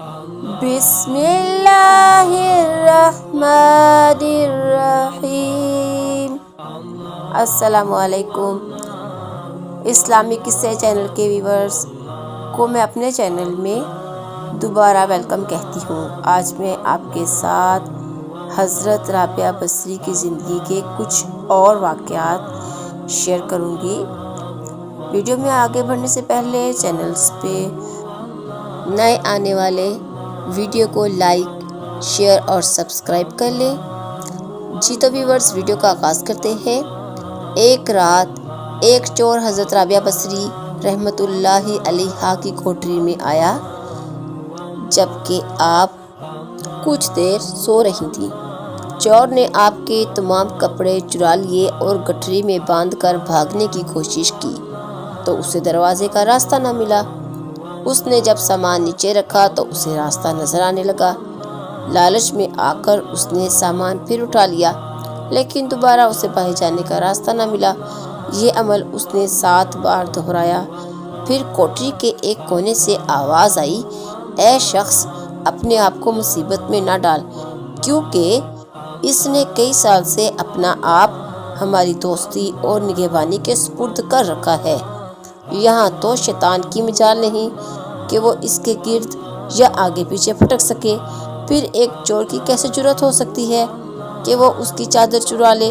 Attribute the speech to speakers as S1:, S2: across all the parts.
S1: بسم اللہ الرحمن الرحیم۔ السلام علیکم اسلامی قصے چینل کے ویورز کو میں اپنے چینل میں دوبارہ ویلکم کہتی ہوں۔ آج میں آپ کے ساتھ حضرت رابعہ بصری کی زندگی کے کچھ اور واقعات شیئر کروں گی۔ ویڈیو میں آگے بڑھنے سے پہلے چینلز پہ نئے آنے والے ویڈیو کو لائک، شیئر اور سبسکرائب کر لیں۔ جی تو ویورز، ویڈیو کا آغاز کرتے ہیں۔ ایک رات ایک چور حضرت رابعہ بصری رحمۃ اللہ علیہ کی کوٹری میں آیا جبکہ آپ کچھ دیر سو رہی تھیں۔ چور نے آپ کے تمام کپڑے چرا لیے اور گٹھری میں باندھ کر بھاگنے کی کوشش کی تو اسے دروازے کا راستہ نہ ملا۔ اس نے جب سامان نیچے رکھا تو اسے راستہ نظر آنے لگا۔ لالچ میں آ کر اس نے سامان پھر اٹھا لیا لیکن دوبارہ اسے باہر جانے کا راستہ نہ ملا۔ یہ عمل اس نے 7 بار دہرایا۔ پھر کوٹری کے ایک کونے سے آواز آئی، اے شخص، اپنے آپ کو مصیبت میں نہ ڈال، کیونکہ اس نے کئی سال سے اپنا آپ ہماری دوستی اور نگہبانی کے سپرد کر رکھا ہے۔ یہاں تو شیطان کی مجال نہیں کہ وہ اس کے گرد یا آگے پیچھے پھٹک سکے۔ پھر ایک چور کی کیسے جرأت ہو سکتی ہے کہ وہ اس کی چادر چرا لے؟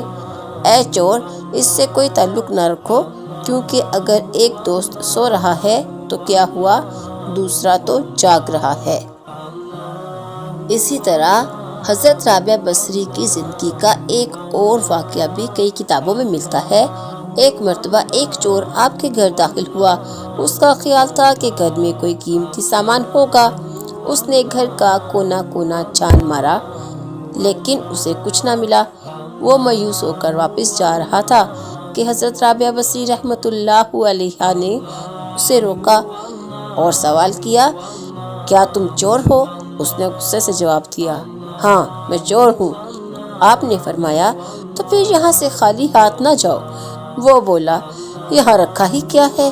S1: اے چور، اس سے کوئی تعلق نہ رکھو، کیونکہ اگر ایک دوست سو رہا ہے تو کیا ہوا، دوسرا تو جاگ رہا ہے۔ اسی طرح حضرت رابعہ بصری کی زندگی کا ایک اور واقعہ بھی کئی کتابوں میں ملتا ہے۔ ایک مرتبہ ایک چور آپ کے گھر داخل ہوا۔ اس کا خیال تھا کہ گھر میں کوئی قیمتی سامان ہوگا۔ اس نے گھر کا کونا کونا چھان مارا لیکن اسے کچھ نہ ملا۔ وہ مایوس ہو کر واپس جا رہا تھا کہ حضرت رابعہ بصری رحمۃ اللہ علیہ نے اسے روکا اور سوال کیا، کیا تم چور ہو؟ اس نے غصے سے جواب دیا، ہاں میں چور ہوں۔ آپ نے فرمایا، تو پھر یہاں سے خالی ہاتھ نہ جاؤ۔ وہ بولا، یہاں رکھا ہی کیا ہے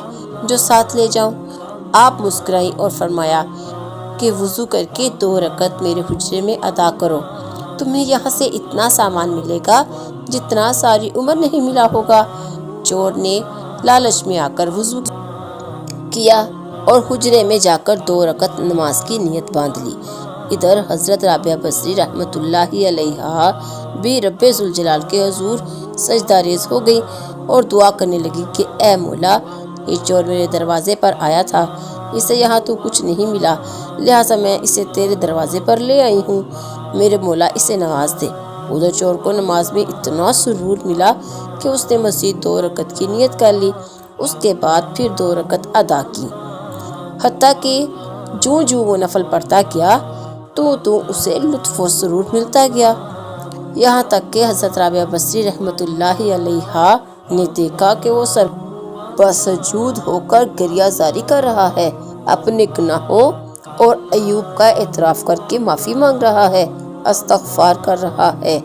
S1: جو ساتھ لے جاؤں؟ آپ مسکرائیں اور فرمایا کہ وضو کر کے 2 رکعت میرے حجرے میں ادا کرو، تمہیں یہاں سے اتنا سامان ملے گا جتنا ساری عمر نہیں ملا ہوگا۔ چور نے لالچ میں آ کر وضو کیا اور حجرے میں جا کر 2 رکعت نماز کی نیت باندھ لی۔ ادھر حضرت رابعہ بصری رحمۃ اللہ علیہ بھی رب ذوالجلال کے حضور سجدہ ریز ہو گئی اور دعا کرنے لگی کہ اے مولا، یہ چور میرے دروازے پر آیا تھا، اسے یہاں تو کچھ نہیں ملا، لہٰذا میں اسے تیرے دروازے پر لے آئی ہوں، میرے مولا اسے نواز دے۔ ادھر چور کو نماز میں اتنا سرور ملا کہ اس نے مزید 2 رکعت کی نیت کر لی، اس کے بعد پھر 2 رکعت ادا کی، حتیٰ کہ جوں جوں وہ نفل پڑھتا گیا تو اسے لطف و سرور ملتا گیا، یہاں تک کہ حضرت رابعہ بصری رحمۃ اللہ علیہ نے دیکھا کہ وہ سر بسجود ہو کر گریہ زاری کر رہا ہے، اپنے گناہوں اور عیوب کا اعتراف کر کے معافی مانگ رہا ہے، استغفار کر رہا ہے۔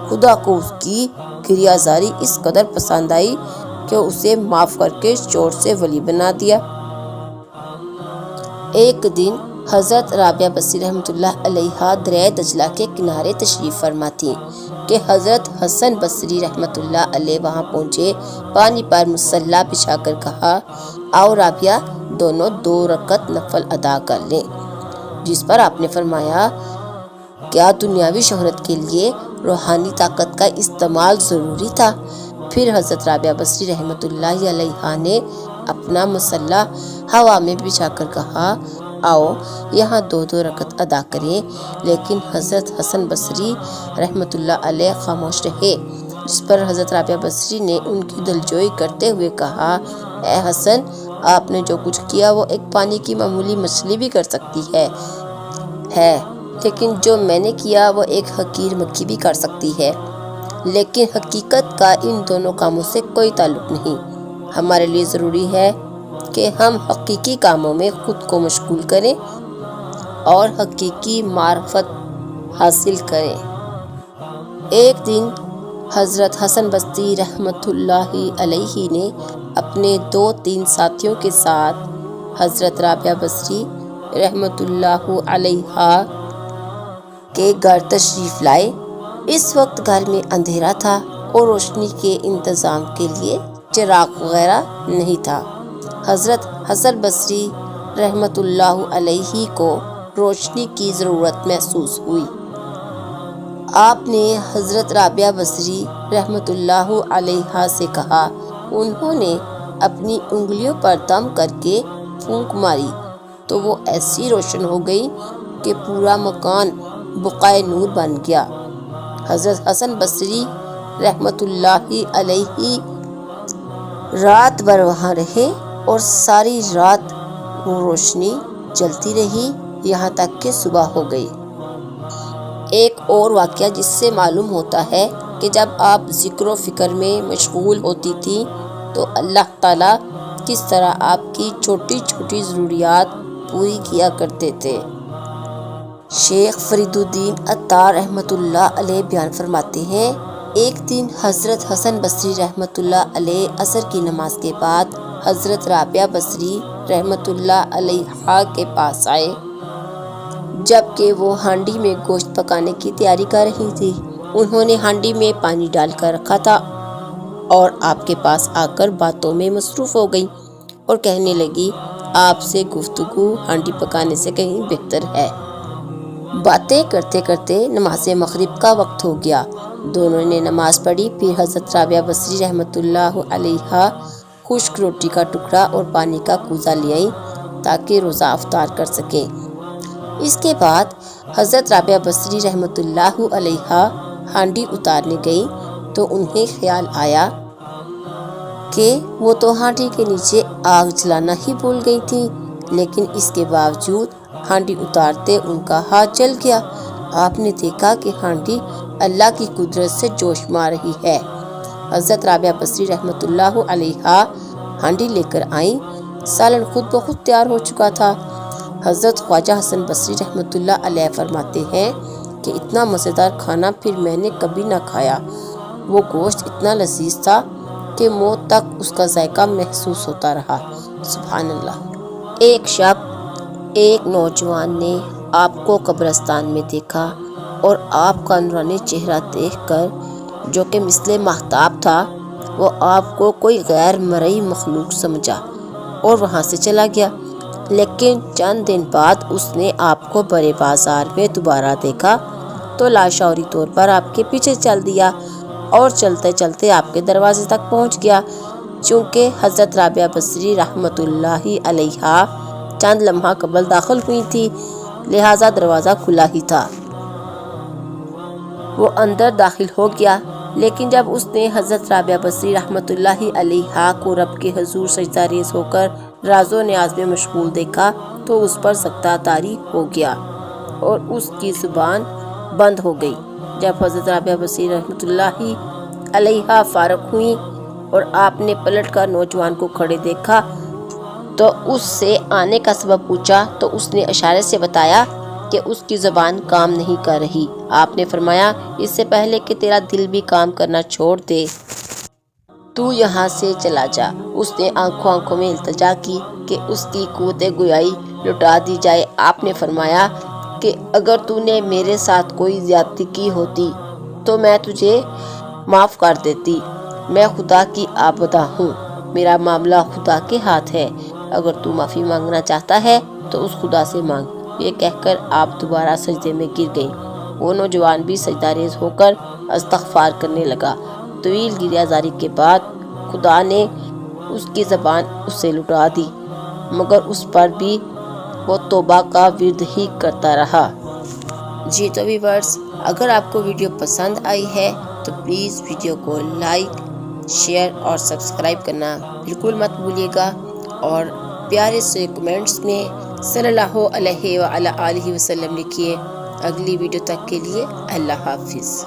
S1: خدا کو اس کی گریہ زاری اس قدر پسند آئی کہ اسے معاف کر کے چور سے ولی بنا دیا۔ ایک دن حضرت رابعہ بصری رحمۃ اللہ علیہ دریائے دجلہ کے کنارے تشریف فرما تھیں کہ حضرت حسن بصری رحمۃ اللہ علیہ وہاں پہنچے۔ پانی پر مصلی بچھا کر کہا، آؤ رابعہ، دونوں 2 رکعت نفل ادا کر لیں، جس پر آپ نے فرمایا، کیا دنیاوی شہرت کے لیے روحانی طاقت کا استعمال ضروری تھا؟ پھر حضرت رابعہ بصری رحمۃ اللہ علیہ نے اپنا مصلی ہوا میں بچھا کر کہا، آؤ یہاں 2 رکعت ادا کریں، لیکن حضرت حسن بصری رحمۃ اللہ علیہ خاموش رہے، جس پر حضرت رابعہ بصری نے ان کی دلجوئی کرتے ہوئے کہا، اے حسن، آپ نے جو کچھ کیا وہ ایک پانی کی معمولی مچھلی بھی کر سکتی ہے، لیکن جو میں نے کیا وہ ایک حقیر مکھی بھی کر سکتی ہے، لیکن حقیقت کا ان دونوں کاموں سے کوئی تعلق نہیں۔ ہمارے لیے ضروری ہے کہ ہم حقیقی کاموں میں خود کو مشغول کریں اور حقیقی معرفت حاصل کریں۔ ایک دن حضرت حسن بصری رحمۃ اللہ علیہ نے اپنے 2-3 ساتھیوں کے ساتھ حضرت رابعہ بصری رحمۃ اللہ علیہ کے گھر تشریف لائے۔ اس وقت گھر میں اندھیرا تھا اور روشنی کے انتظام کے لیے چراغ وغیرہ نہیں تھا۔ حضرت حسن بصری رحمۃ اللہ علیہ کو روشنی کی ضرورت محسوس ہوئی۔ آپ نے حضرت رابعہ بصری رحمۃ اللہ علیہ سے کہا۔ انہوں نے اپنی انگلیوں پر دم کر کے پھونک ماری تو وہ ایسی روشن ہو گئی کہ پورا مکان بقعۂ نور بن گیا۔ حضرت حسن بصری رحمۃ اللہ علیہ رات بھر وہاں رہے اور ساری رات وہ روشنی جلتی رہی یہاں تک کہ صبح ہو گئی۔ ایک اور واقعہ جس سے معلوم ہوتا ہے کہ جب آپ ذکر و فکر میں مشغول ہوتی تھی تو اللہ تعالیٰ کس طرح آپ کی چھوٹی چھوٹی ضروریات پوری کیا کرتے تھے۔ شیخ فرید الدین عطار رحمۃ اللہ علیہ بیان فرماتے ہیں، ایک دن حضرت حسن بصری رحمۃ اللہ علیہ عصر کی نماز کے بعد حضرت رابعہ بصری رحمۃ اللہ علیہ کے پاس آئے، جبکہ وہ ہانڈی میں گوشت پکانے کی تیاری کر رہی تھی۔ انہوں نے ہانڈی میں پانی ڈال کر رکھا تھا اور آپ کے پاس آ کر باتوں میں مصروف ہو گئی اور کہنے لگی، آپ سے گفتگو ہانڈی پکانے سے کہیں بہتر ہے۔ باتیں کرتے کرتے نماز مغرب کا وقت ہو گیا۔ دونوں نے نماز پڑھی، پھر حضرت رابعہ بصری رحمۃ اللہ علیہ خشک روٹی کا ٹکڑا اور پانی کا کوزہ لے آئیں تاکہ روزہ افطار کر سکیں۔ اس کے بعد حضرت رابعہ بصری رحمۃ اللہ علیہ ہانڈی اتارنے گئیں تو انہیں خیال آیا کہ وہ تو ہانڈی کے نیچے آگ جلانا ہی بھول گئی تھیں، لیکن اس کے باوجود ہانڈی اتارتے ان کا ہاتھ جل گیا۔ آپ نے دیکھا کہ ہانڈی اللہ کی قدرت سے جوش مار رہی ہے۔ حضرت رابعہ بصری رحمۃ اللہ علیہ ہانڈی لے کر آئیں۔ سالن خود بخود تیار ہو چکا تھا۔ حضرت خواجہ حسن بصری رحمۃ اللہ علیہ فرماتے ہیں کہ اتنا مزیدار کھانا پھر میں نے کبھی نہ کھایا۔ وہ گوشت اتنا لذیذ تھا کہ موت تک اس کا ذائقہ محسوس ہوتا رہا۔ سبحان اللہ۔ ایک شب ایک نوجوان نے آپ کو قبرستان میں دیکھا اور آپ کا نورانی چہرہ دیکھ کر جو کہ مثل ماہتاب تھا، وہ آپ کو کوئی غیر مرئی مخلوق سمجھا اور وہاں سے چلا گیا۔ لیکن چند دن بعد اس نے آپ کو بڑے بازار میں دوبارہ دیکھا تو لاشعوری طور پر آپ کے پیچھے چل دیا اور چلتے چلتے آپ کے دروازے تک پہنچ گیا۔ چونکہ حضرت رابعہ بصری رحمۃ اللہ علیہ چند لمحہ قبل داخل ہوئی تھی، لہٰذا دروازہ کھلا ہی تھا۔ وہ اندر داخل ہو گیا، لیکن جب اس نے حضرت رابعہ بصری رحمۃ اللہ علیہ کو رب کے حضور سجدہ ریز ہو کر راز و نیاز میں مشغول دیکھا تو اس پر سکتہ طاری ہو گیا اور اس کی زبان بند ہو گئی۔ جب حضرت رابعہ بصری رحمۃ اللہ علیہ فارغ ہوئی اور آپ نے پلٹ کر نوجوان کو کھڑے دیکھا تو اس سے آنے کا سبب پوچھا تو اس نے اشارے سے بتایا کہ اس کی زبان کام نہیں کر رہی۔ آپ نے فرمایا، اس سے پہلے کہ تیرا دل بھی کام کرنا چھوڑ دے تو یہاں سے چلا جا۔ اس نے آنکھوں میں التجا کی کہ اس کی قوت گویائی لٹا دی جائے۔ آپ نے فرمایا کہ اگر تو نے میرے ساتھ کوئی زیادتی کی ہوتی تو میں تجھے معاف کر دیتی۔ میں خدا کی عابدہ ہوں، میرا معاملہ خدا کے ہاتھ ہے، اگر تو معافی مانگنا چاہتا ہے تو اس خدا سے مانگ۔ یہ کہہ کر آپ دوبارہ سجدے میں گر گئیں۔ وہ نوجوان بھی سجدہ ریز ہو کر استغفار کرنے لگا۔ طویل گریہ زاری کے بعد خدا نے اس کی زبان اس سے لٹا دی، مگر اس پر بھی وہ توبہ کا ورد ہی کرتا رہا۔ جی تو ویورز، اگر آپ کو ویڈیو پسند آئی ہے تو پلیز ویڈیو کو لائک، شیئر اور سبسکرائب کرنا بالکل مت بھولیے گا، اور پیارے سے کمنٹس میں صلی اللہ علیہ وآلہ وسلم لکھیے۔ اگلی ویڈیو تک کے لیے اللہ حافظ۔